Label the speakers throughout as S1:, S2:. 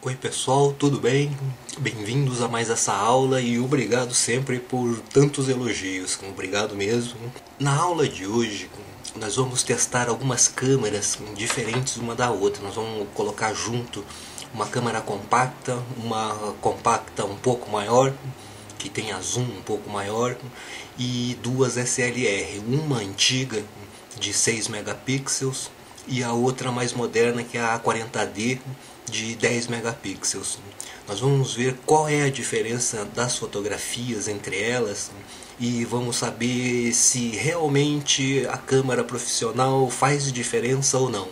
S1: Oi pessoal, tudo bem? Bem-vindos a mais essa aula e obrigado sempre por tantos elogios, obrigado mesmo. Na aula de hoje nós vamos testar algumas câmeras diferentes uma da outra, nós vamos colocar junto uma câmera compacta, uma compacta um pouco maior, que tenha zoom um pouco maior, e duas SLR, uma antiga de 6 megapixels e a outra mais moderna que é a A40D de 10 megapixels. Nós vamos ver qual é a diferença das fotografias entre elas e vamos saber se realmente a câmera profissional faz diferença ou não.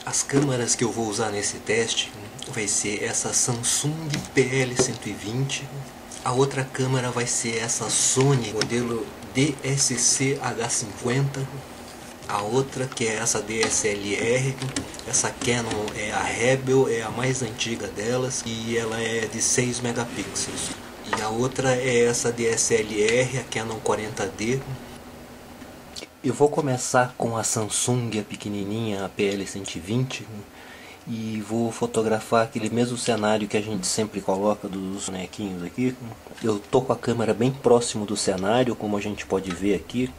S1: As câmeras que eu vou usar nesse teste vai ser essa Samsung PL120, a outra câmera vai ser essa Sony modelo DSC-H50, a outra que é essa DSLR, essa Canon é a Rebel, é a mais antiga delas e ela é de 6 megapixels. E a outra é essa DSLR, a Canon 40D. Eu vou começar com a Samsung, a pequenininha, a PL120, e vou fotografar aquele mesmo cenário que a gente sempre coloca dos bonequinhos aqui. Eu tô com a câmera bem próximo do cenário, como a gente pode ver aqui.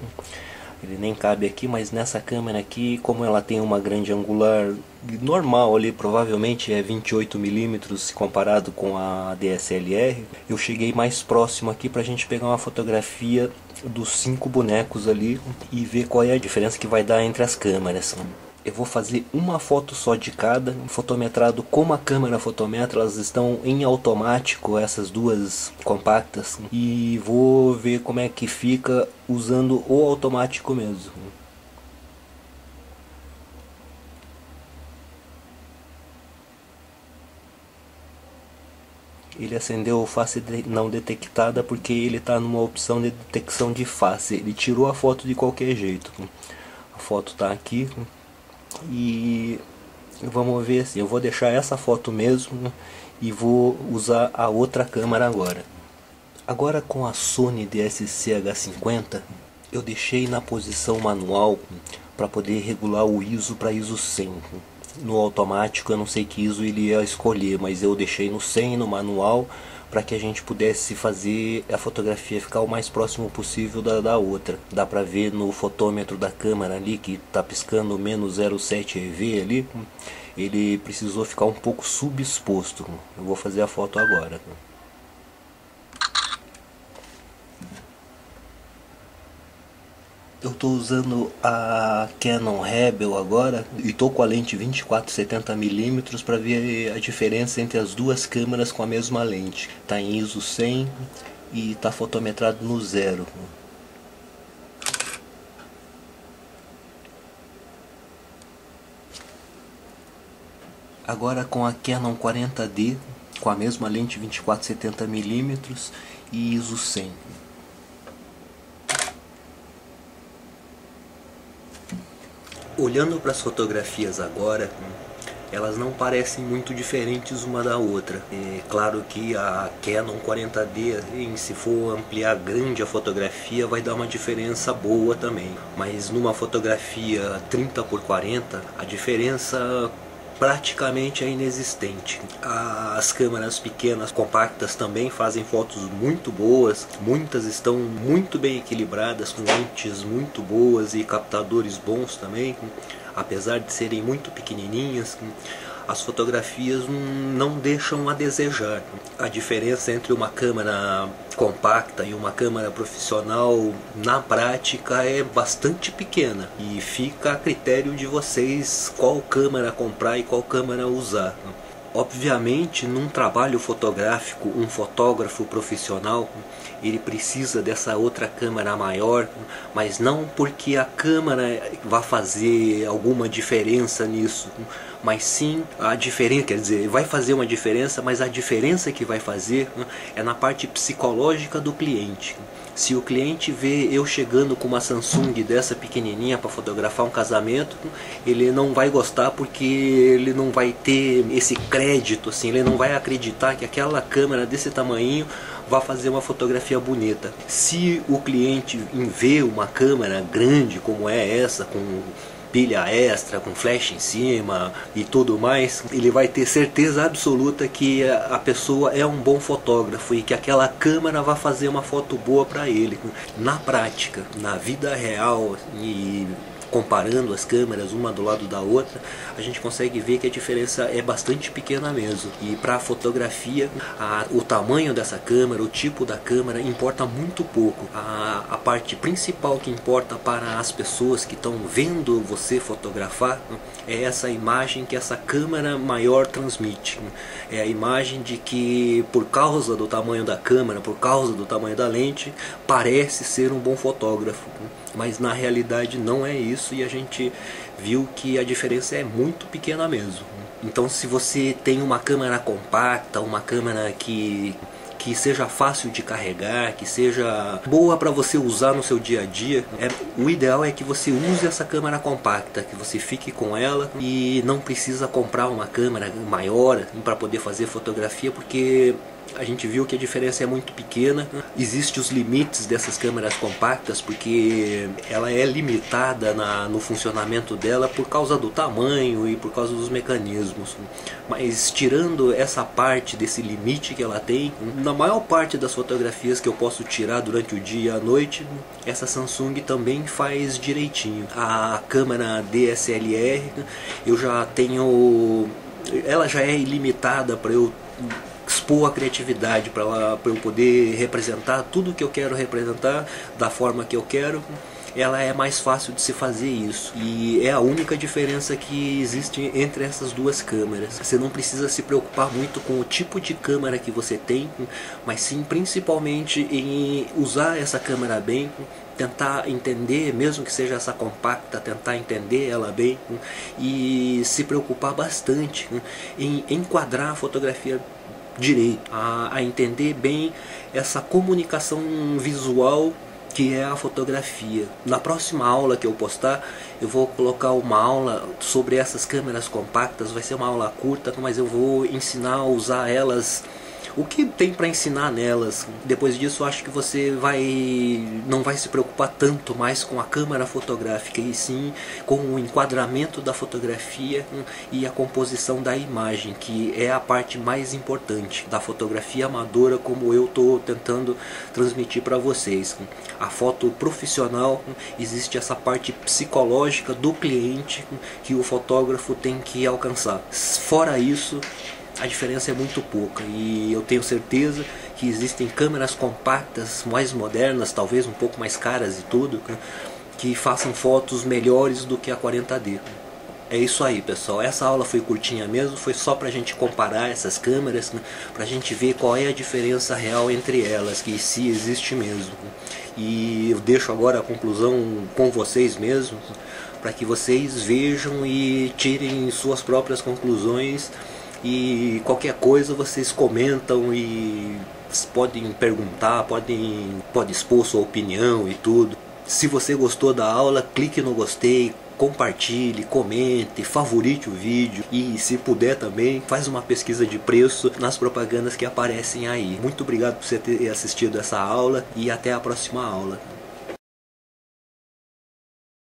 S1: Ele nem cabe aqui, mas nessa câmera aqui, como ela tem uma grande angular normal ali, provavelmente é 28mm comparado com a DSLR, eu cheguei mais próximo aqui pra gente pegar uma fotografia dos 5 bonecos ali e ver qual é a diferença que vai dar entre as câmeras. Eu vou fazer uma foto só de cada, fotometrado como a câmera fotometra, elas estão em automático, essas duas compactas, e vou ver como é que fica usando o automático mesmo. Ele acendeu face não detectada porque ele está numa opção de detecção de face, ele tirou a foto de qualquer jeito. A foto está aqui. E vamos ver assim, eu vou deixar essa foto mesmo e vou usar a outra câmera agora. Agora com a Sony DSC-H50 eu deixei na posição manual para poder regular o ISO para ISO 100. No automático eu não sei que ISO ele ia escolher, mas eu deixei no 100 no manual para que a gente pudesse fazer a fotografia ficar o mais próximo possível da outra. Dá para ver no fotômetro da câmera ali que está piscando menos 0,7 EV ali. Ele precisou ficar um pouco subexposto. Eu vou fazer a foto agora. Eu estou usando a Canon Rebel agora e estou com a lente 24-70mm para ver a diferença entre as duas câmeras com a mesma lente. Está em ISO 100 e está fotometrado no 0. Agora com a Canon 40D, com a mesma lente 24-70mm e ISO 100. Olhando para as fotografias agora, elas não parecem muito diferentes uma da outra. É claro que a Canon 40D, se for ampliar grande a fotografia, vai dar uma diferença boa também. Mas numa fotografia 30x40, a diferença praticamente é inexistente. As câmeras pequenas, compactas também fazem fotos muito boas, muitas estão muito bem equilibradas, com lentes muito boas e captadores bons também, apesar de serem muito pequenininhas. As fotografias não deixam a desejar. A diferença entre uma câmera compacta e uma câmera profissional na prática é bastante pequena e fica a critério de vocês qual câmera comprar e qual câmera usar. Obviamente, num trabalho fotográfico, um fotógrafo profissional, ele precisa dessa outra câmera maior, mas não porque a câmera vai fazer alguma diferença nisso, mas sim a diferença, quer dizer, vai fazer uma diferença, mas a diferença que vai fazer é na parte psicológica do cliente. Se o cliente vê eu chegando com uma Samsung dessa pequenininha para fotografar um casamento, ele não vai gostar porque ele não vai ter esse crédito, assim, ele não vai acreditar que aquela câmera desse tamanho vai fazer uma fotografia bonita. Se o cliente vê uma câmera grande como é essa, com pilha extra, com flash em cima e tudo mais, ele vai ter certeza absoluta que a pessoa é um bom fotógrafo e que aquela câmera vai fazer uma foto boa para ele. Na prática, na vida real, e comparando as câmeras uma do lado da outra, a gente consegue ver que a diferença é bastante pequena mesmo. E para a fotografia, o tamanho dessa câmera, o tipo da câmera importa muito pouco. A parte principal que importa para as pessoas que estão vendo você fotografar é essa imagem que essa câmera maior transmite. É a imagem de que, por causa do tamanho da câmera, por causa do tamanho da lente, parece ser um bom fotógrafo. Mas na realidade não é isso, e a gente viu que a diferença é muito pequena mesmo. Então, se você tem uma câmera compacta, uma câmera que seja fácil de carregar, que seja boa para você usar no seu dia a dia, o ideal é que você use essa câmera compacta, que você fique com ela e não precisa comprar uma câmera maior para poder fazer fotografia, porque a gente viu que a diferença é muito pequena. Existem os limites dessas câmeras compactas, porque ela é limitada no funcionamento dela por causa do tamanho e por causa dos mecanismos. Mas tirando essa parte desse limite que ela tem, na maior parte das fotografias que eu posso tirar durante o dia e a noite, essa Samsung também faz direitinho. A câmera DSLR, eu já tenho, ela já é ilimitada para eu expor a criatividade, para eu poder representar tudo que eu quero representar da forma que eu quero. Ela é mais fácil de se fazer isso, e é a única diferença que existe entre essas duas câmeras. Você não precisa se preocupar muito com o tipo de câmera que você tem, mas sim principalmente em usar essa câmera bem, tentar entender, mesmo que seja essa compacta, tentar entender ela bem e se preocupar bastante em enquadrar a fotografia direito, a entender bem essa comunicação visual que é a fotografia. Na próxima aula que eu postar, eu vou colocar uma aula sobre essas câmeras compactas. Vai ser uma aula curta, mas eu vou ensinar a usar elas, o que tem para ensinar nelas. Depois disso, acho que você não vai se preocupar tanto mais com a câmera fotográfica, e sim com o enquadramento da fotografia e a composição da imagem, que é a parte mais importante da fotografia amadora, como eu estou tentando transmitir para vocês. A foto profissional, existe essa parte psicológica do cliente que o fotógrafo tem que alcançar. Fora isso, a diferença é muito pouca, e eu tenho certeza que existem câmeras compactas mais modernas, talvez um pouco mais caras e tudo, que façam fotos melhores do que a 40D. É isso aí, pessoal. Essa aula foi curtinha mesmo, foi só pra gente comparar essas câmeras, pra gente ver qual é a diferença real entre elas, que se existe mesmo. E eu deixo agora a conclusão com vocês mesmos, para que vocês vejam e tirem suas próprias conclusões. E qualquer coisa vocês comentam e podem perguntar, pode expor sua opinião e tudo. Se você gostou da aula, clique no gostei, compartilhe, comente, favorite o vídeo, e se puder também, faz uma pesquisa de preço nas propagandas que aparecem aí. Muito obrigado por você ter assistido essa aula, e até a próxima aula.